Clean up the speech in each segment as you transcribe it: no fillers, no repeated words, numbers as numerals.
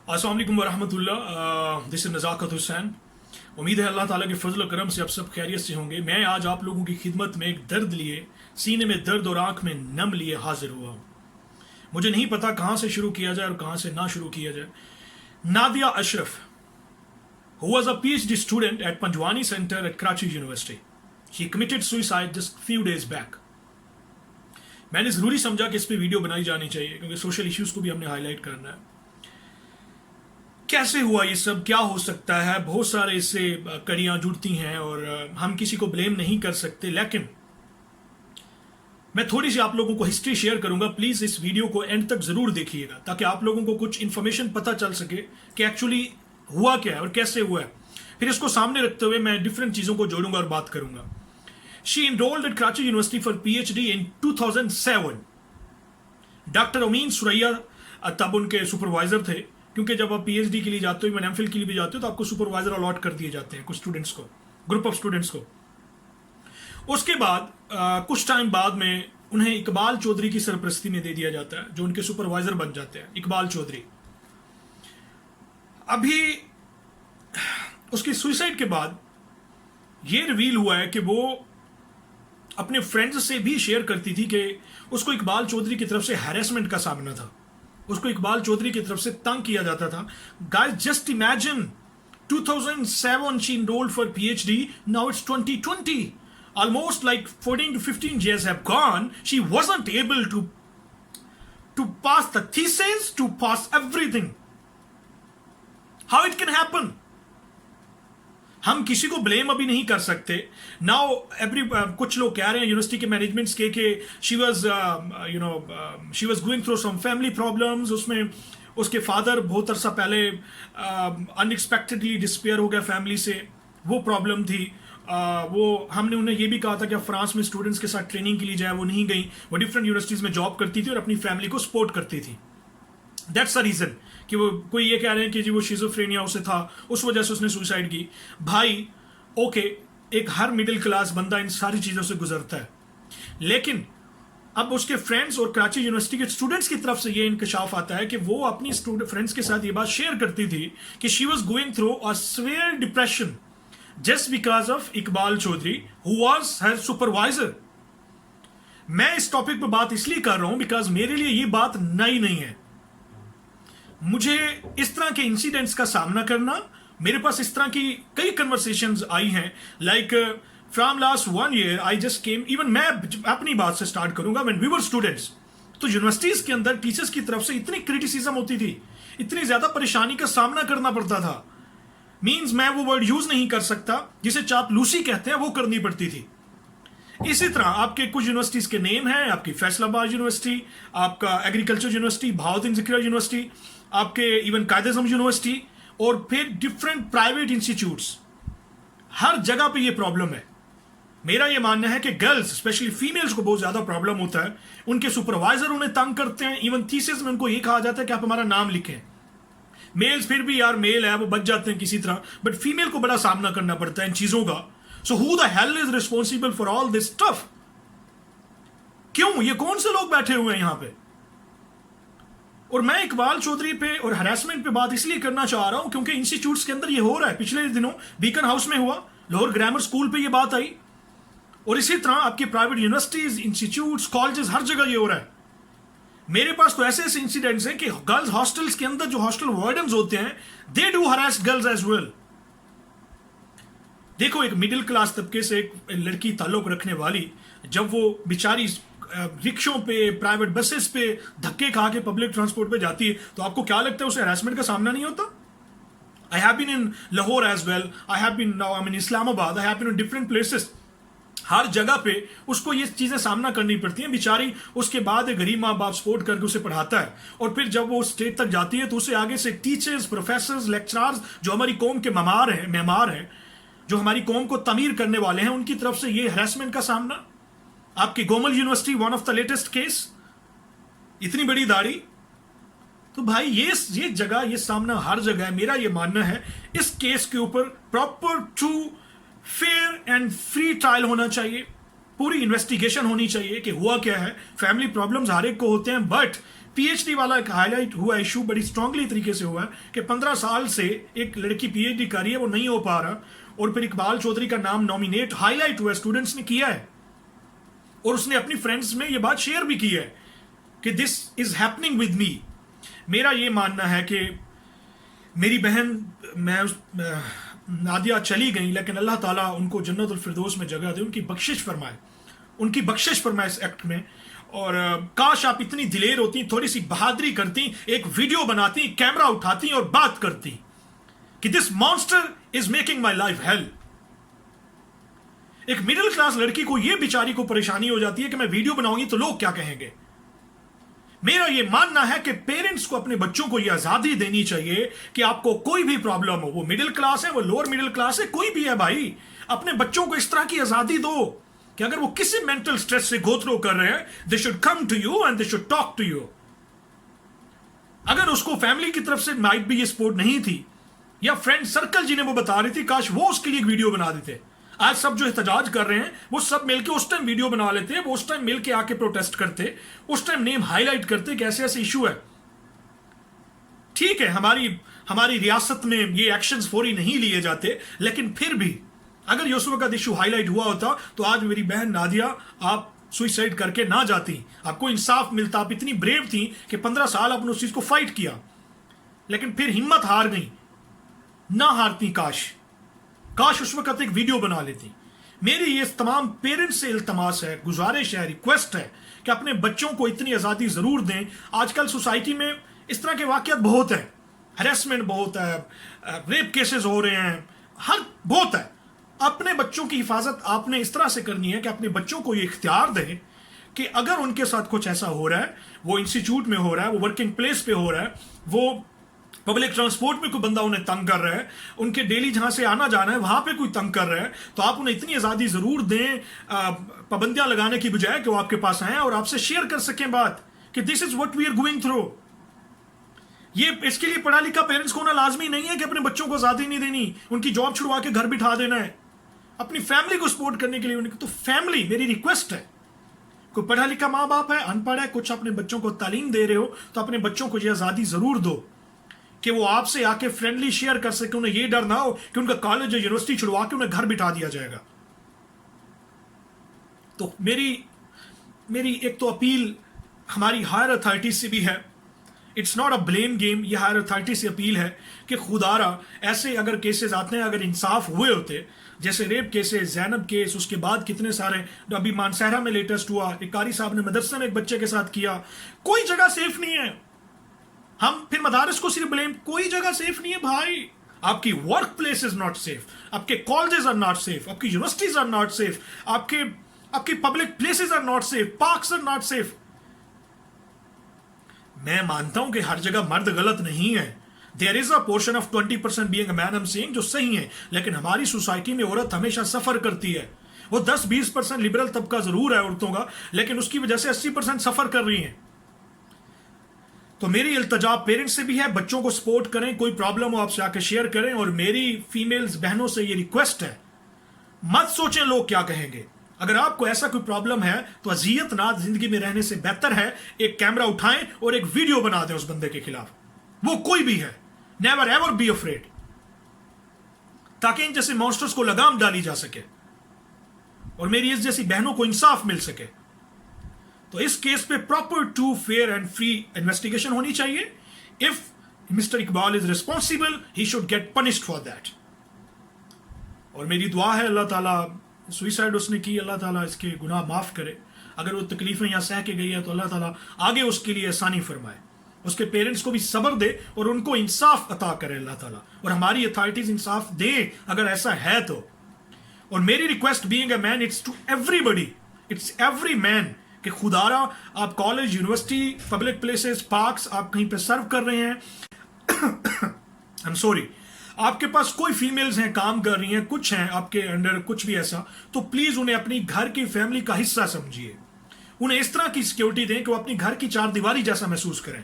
अस्सलाम वालेकुम वरहमतुल्लाह। This is Nazakat Hussain. उम्मीद है अल्लाह ताला के फजल करम से आप सब खैरियत से होंगे। मैं आज आप लोगों की खिदमत में एक दर्द लिए, सीने में दर्द और आंख में नम लिए हाजिर हुआ हूँ। मुझे नहीं पता कहाँ से शुरू किया जाए और कहाँ से ना शुरू किया जाए। Nadia Ashraf, who was a PhD student at Panjwani Center at Karachi University. She committed suicide just few days back. मैंने ज़रूरी समझा कि इस पे वीडियो बनाई जानी चाहिए क्योंकि सोशल इश्यूज़ को भी हमने हाईलाइट करना है। कैसे हुआ ये सब, क्या हो सकता है, बहुत सारे इससे कड़ियाँ जुड़ती हैं और हम किसी को ब्लेम नहीं कर सकते। लेकिन मैं थोड़ी सी आप लोगों को हिस्ट्री शेयर करूंगा। प्लीज़ इस वीडियो को एंड तक ज़रूर देखिएगा ताकि आप लोगों को कुछ इन्फॉर्मेशन पता चल सके कि एक्चुअली हुआ क्या है और कैसे हुआ है। फिर इसको सामने रखते हुए मैं डिफरेंट चीज़ों को जोड़ूंगा और बात करूंगा। She enrolled at Karachi University for PhD in 2007। Doctor Amin Suraiya तब उनके सुपरवाइजर थे, क्योंकि जब आप PhD के लिए जाते हो, इवन एमफिल के लिए भी जाते हो, तो आपको सुपरवाइजर अलॉट कर दिए जाते हैं कुछ स्टूडेंट्स को, ग्रुप ऑफ स्टूडेंट्स को। उसके बाद कुछ टाइम बाद में उन्हें इकबाल चौधरी की सरपरस्ती में दे दिया जाता है, जो उनके सुपरवाइजर बन जाते हैं, इकबाल चौधरी। अभी उसकी सुसाइड के बाद यह रिवील हुआ है कि वो अपने फ्रेंड्स से भी शेयर करती थी कि उसको इकबाल चौधरी की तरफ से हैरेसमेंट का सामना था, उसको इकबाल चौधरी की तरफ से तंग किया जाता था। Guys, just imagine 2007 she enrolled for PhD, now it's 2020, almost like 14 to 15 years have gone. She wasn't able to pass the thesis, to pass everything. How it can happen? हम किसी को ब्लेम अभी नहीं कर सकते। नाउ कुछ लोग कह रहे हैं यूनिवर्सिटी के मैनेजमेंट्स के कि she was going through some family problems. उसमें उसके फादर बहुत अरसा पहले अनएक्सपेक्टेडली डिस्पेयर हो गया फैमिली से, वो प्रॉब्लम थी। वो हमने उन्हें ये भी कहा था कि फ्रांस में स्टूडेंट्स के साथ ट्रेनिंग के लिए जाए, वो नहीं गई। वो डिफरेंट यूनिवर्सिटीज़ में जॉब करती थी और अपनी फैमिली को सपोर्ट करती थी। दैट्स अ रीज़न कि वो कोई ये कह रहे हैं कि जी वो शिज़ोफ्रेनिया उसे था, उस वजह से उसने सुसाइड की। भाई ओके, एक हर मिडिल क्लास बंदा इन सारी चीज़ों से गुजरता है, लेकिन अब उसके फ्रेंड्स और कराची यूनिवर्सिटी के स्टूडेंट्स की तरफ से ये इंकशाफ आता है कि वो अपनी फ्रेंड्स के साथ ये बात शेयर करती थी कि she was going through a severe depression just because of Iqbal Chaudhary who was her supervisor. मैं इस टॉपिक पर बात इसलिए कर रहा हूं बिकॉज मेरे लिए ये बात नई नहीं है। मुझे इस तरह के इंसिडेंट्स का सामना करना, मेरे पास इस तरह की कई कन्वर्सेशंस आई हैं। Like from last 1 year I just came, even मैं अपनी बात से स्टार्ट करूंगा। व्हेन वी वर स्टूडेंट्स, तो यूनिवर्सिटीज के अंदर टीचर्स की तरफ से इतनी क्रिटिसिज्म होती थी, इतनी ज्यादा परेशानी का सामना करना पड़ता था। मीन्स मैं वो वर्ड यूज नहीं कर सकता, जिसे चापलूसी कहते हैं, वो करनी पड़ती थी। इसी तरह आपके कुछ यूनिवर्सिटीज के नेम हैं, आपकी फैसलाबाद यूनिवर्सिटी, आपका एग्रीकल्चर यूनिवर्सिटी, भावतीन जिक्र यूनिवर्सिटी, आपके इवन कायद-ए-आज़म यूनिवर्सिटी, और फिर डिफरेंट प्राइवेट इंस्टीट्यूट्स। हर जगह पे ये प्रॉब्लम है। मेरा ये मानना है कि गर्ल्स, स्पेशली फीमेल्स को बहुत ज्यादा प्रॉब्लम होता है। उनके सुपरवाइजर उन्हें तंग करते हैं। इवन थीसिस में उनको ये कहा जाता है कि आप हमारा नाम लिखें। मेल्स फिर भी यार मेल है, वो बच जाते हैं किसी तरह, बट फीमेल को बड़ा सामना करना पड़ता है इन चीजों का। So who the hell is responsible for all this stuff? क्यों, ये कौन से लोग बैठे हुए हैं यहां पे? और मैं इकबाल चौधरी पे और हरासमेंट पे बात इसलिए करना चाह रहा हूं क्योंकि इंस्टीट्यूट्स के अंदर ये हो रहा है। पिछले दिनों बीकन हाउस में हुआ, लाहौर ग्रामर स्कूल पे ये बात आई, और इसी तरह आपके प्राइवेट यूनिवर्सिटीज, इंस्टीट्यूट्स, कॉलेजेस, हर जगह ये हो रहा है। मेरे पास तो ऐसे ऐसे इंसिडेंट्स हैं कि गर्ल्स हॉस्टल्स के अंदर जो हॉस्टल वार्डन्स होते हैं, they do harass girls as well. देखो, एक मिडिल क्लास तबके से एक लड़की ताल्लुक रखने वाली, जब वो बेचारी रिक्शों पे, प्राइवेट बसेस पे धक्के खा के पब्लिक ट्रांसपोर्ट पे जाती है, तो आपको क्या लगता है उसे हरासमेंट का सामना नहीं होता? I have been in Lahore as well, I have been now I mean Islamabad, I have been in different places. हर जगह पे उसको ये चीजें सामना करनी पड़ती हैं बेचारी। उसके बाद एक गरीब माँ बाप सपोर्ट करके उसे पढ़ाता है, और फिर जब वो स्टेज तक जाती है तो उसे आगे से टीचर्स, प्रोफेसर्स, लेक्चरर्स, जो हमारी कौम के मेमार हैं, जो हमारी कौम को तमीर करने वाले हैं, उनकी तरफ से ये हरासमेंट का सामना। आपकी Gomal university, one of the latest case, इतनी बड़ी दाढ़ी। तो भाई ये जगह, ये सामना हर जगह है। मेरा ये मानना है इस केस के ऊपर proper, true, fair and free trial होना चाहिए। पूरी इन्वेस्टिगेशन होनी चाहिए कि हुआ क्या है। फैमिली प्रॉब्लम्स हर एक को होते हैं, बट पीएचडी वाला एक हाईलाइट हुआ इशू बड़ी स्ट्रांगली तरीके से हुआ है कि 15 साल से एक लड़की पीएचडी कर रही है, वो नहीं हो पा रहा, और फिर इकबाल चौधरी का नाम नॉमिनेट हाईलाइट हुआ, स्टूडेंट्स ने किया है, और उसने अपनी फ्रेंड्स में ये बात शेयर भी की है कि this is happening with me. मेरा ये मानना है कि मेरी बहन नादिया चली गई, लेकिन अल्लाह ताला उनको जन्नतुल फिरदौस में जगह दे, उनकी बख्शिश फरमाए इस एक्ट में। और काश आप इतनी दिलेर होती, थोड़ी सी बहादुरी करती, एक वीडियो बनाती, कैमरा उठाती और बात करती कि this monster is making my life hell. एक मिडिल क्लास लड़की को यह बेचारी को परेशानी हो जाती है कि मैं वीडियो बनाऊंगी तो लोग क्या कहेंगे। मेरा यह मानना है कि पेरेंट्स को अपने बच्चों को यह आजादी देनी चाहिए कि आपको कोई भी प्रॉब्लम हो, वो मिडिल क्लास है, वो लोअर मिडिल क्लास है, कोई भी है भाई, अपने बच्चों को इस तरह की आजादी दो कि अगर वो किसी मेंटल स्ट्रेस से गो थ्रू कर रहे हैं, they should come to you and they should talk to you. अगर उसको फैमिली की तरफ से माइट भी ये सपोर्ट नहीं थी, या फ्रेंड सर्कल जिन्हें वो बता रही थी, काश वो उसके लिए एक वीडियो बना देते। आज सब जो एहतजाज कर रहे हैं वो सब मिलके उस टाइम वीडियो बना लेते, वो उस टाइम मिलके आके प्रोटेस्ट करते, उस टाइम नेम हाईलाइट करते कि ऐसे ऐसे इशू है। ठीक है, हमारी रियासत में ये एक्शंस फौरी नहीं लिए जाते, लेकिन फिर भी अगर ये उस वक्त इशू हाईलाइट हुआ होता तो आज मेरी बहन नादिया आप सुइसाइड करके ना जाती, आपको इंसाफ मिलता। आप इतनी ब्रेव थी कि 15 साल आपने उस चीज को फाइट किया, लेकिन फिर हिम्मत हार गई। ना हारती, काश उस वक्त एक वीडियो बना लेती। मेरी ये तमाम पेरेंट्स से इल्तमास है, गुजारिश है, रिक्वेस्ट है कि अपने बच्चों को इतनी आज़ादी ज़रूर दें। आजकल सोसाइटी में इस तरह के वाक़यात बहुत हैं, हरेसमेंट बहुत है, रेप केसेस हो रहे हैं, हर बहुत है। अपने बच्चों की हिफाजत आपने इस तरह से करनी है कि अपने बच्चों को ये इख्तियार दें कि अगर उनके साथ कुछ ऐसा हो रहा है, वो इंस्टीट्यूट में हो रहा है, वो वर्किंग प्लेस पे हो रहा है, वो पब्लिक ट्रांसपोर्ट में कोई बंदा उन्हें तंग कर रहा है, उनके डेली जहां से आना जाना है वहां पे कोई तंग कर रहा है, तो आप उन्हें इतनी आज़ादी ज़रूर दें, पाबंदियां लगाने की बजाय कि वो आपके पास आए और आपसे शेयर कर सकें बात कि this is what we are going through. ये इसके लिए पढ़ा लिखा पेरेंट्स को होना लाजमी नहीं है कि अपने बच्चों को आज़ादी नहीं देनी, उनकी जॉब छुड़वा के घर बिठा देना है, अपनी फैमिली को सपोर्ट करने के लिए उनकी। तो फैमिली, मेरी रिक्वेस्ट है, कोई पढ़ा लिखा माँ बाप है, अनपढ़ है, कुछ अपने बच्चों को तालीम दे रहे हो, तो अपने बच्चों को यह आज़ादी ज़रूर दो कि वो आपसे आके फ्रेंडली शेयर कर सके। उन्हें ये डर ना हो कि उनका कॉलेज या यूनिवर्सिटी छुड़वा के उन्हें घर बिठा दिया जाएगा। तो मेरी एक तो अपील हमारी हायर अथॉरिटी से भी है, it's not a blame game, ये हायर अथॉरिटी से अपील है कि खुदारा ऐसे अगर केसेस आते हैं, अगर इंसाफ हुए होते, जैसे रेप केसेस, जैनब केस, उसके बाद कितने सारे, अभी मानसहरा में लेटेस्ट हुआ, एक कारी साहब ने मदरसे में एक बच्चे के साथ किया। कोई जगह सेफ नहीं है। हम फिर मदारिस को सिर्फ ब्लेम, कोई जगह सेफ नहीं है भाई। आपकी work place is not safe, आपके कॉलेजेस आर नॉट सेफ, आपकी यूनिवर्सिटीज आर नॉट सेफ, आपकी public places are not safe, parks are not safe. मैं मानता हूं कि हर जगह मर्द गलत नहीं है, there is a portion of 20% being a man, I am saying, जो सही है, लेकिन हमारी सोसाइटी में औरत हमेशा सफर करती है। वो 10-20% लिबरल तबका जरूर है औरतों का, लेकिन उसकी वजह से 80% सफर कर रही हैं। तो मेरी इल्तजा पेरेंट्स से भी है, बच्चों को सपोर्ट करें, कोई प्रॉब्लम हो आपसे आके शेयर करें। और मेरी फीमेल्स बहनों से ये रिक्वेस्ट है, मत सोचें लोग क्या कहेंगे। अगर आपको ऐसा कोई प्रॉब्लम है तो अजियत नाद जिंदगी में रहने से बेहतर है एक कैमरा उठाएं और एक वीडियो बना दें उस बंदे के खिलाफ, वो कोई भी है। नेवर एवर बी अफ्रेड, ताकि इन जैसे मॉन्स्टर्स को लगाम डाली जा सके और मेरी इस जैसी बहनों को इंसाफ मिल सके। तो इस केस पे proper, true, fair and free investigation होनी चाहिए। If mister Iqbal is responsible, he should get punished for that. और मेरी दुआ है अल्लाह ताला, सुइसाइड उसने की, अल्लाह ताला इसके गुनाह माफ करे। अगर वो तकलीफें यहाँ सह के गई है तो अल्लाह ताला आगे उसके लिए आसानी फरमाए, उसके पेरेंट्स को भी सब्र दे और उनको इंसाफ अता करे अल्लाह ताला, और हमारी अथॉरिटीज इंसाफ दे अगर ऐसा है तो। और मेरी request being a man, it's to everybody, it's every man, कि खुदारा आप college, university, public places, parks, आप कहीं पे सर्व कर रहे हैं, आई एम सॉरी, आपके पास कोई फीमेल्स हैं, काम कर रही हैं, कुछ हैं आपके अंडर, कुछ भी ऐसा, तो प्लीज उन्हें अपनी घर की फैमिली का हिस्सा समझिए। उन्हें इस तरह की सिक्योरिटी दें कि वो अपनी घर की चार दीवारी जैसा महसूस करें।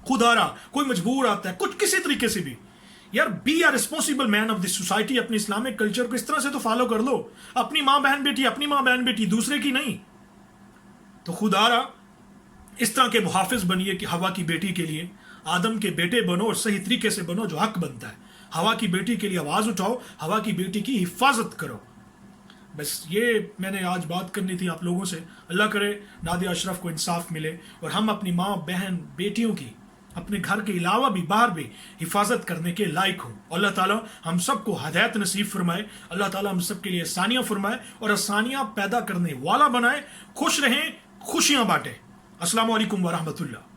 खुदारा कोई मजबूर आता है कुछ किसी तरीके से भी, यार be are responsible man of this society. अपनी इस्लामिक कल्चर को इस तरह से तो फॉलो कर लो, अपनी माँ बहन बेटी, अपनी माँ बहन बेटी, दूसरे की नहीं। तो खुदारा इस तरह के मुहाफिज बनिए कि हवा की बेटी के लिए, आदम के बेटे बनो और सही तरीके से बनो जो हक बनता है। हवा की बेटी के लिए आवाज़ उठाओ, हवा की बेटी की हिफाजत करो। बस ये मैंने आज बात करनी थी आप लोगों से। अल्लाह करे नादिया अशरफ को इंसाफ मिले और हम अपनी माँ बहन बेटियों की अपने घर के अलावा भी बाहर भी हिफाजत करने के लायक हो। अल्लाह ताला हम सबको हदायत नसीब फरमाए। अल्लाह ताला हम सब के लिए आसानियाँ फरमाए और आसानियाँ पैदा करने वाला बनाए। खुश रहें, खुशियाँ बांटें। अस्सलामु अलैकुम वरहमतुल्लाह।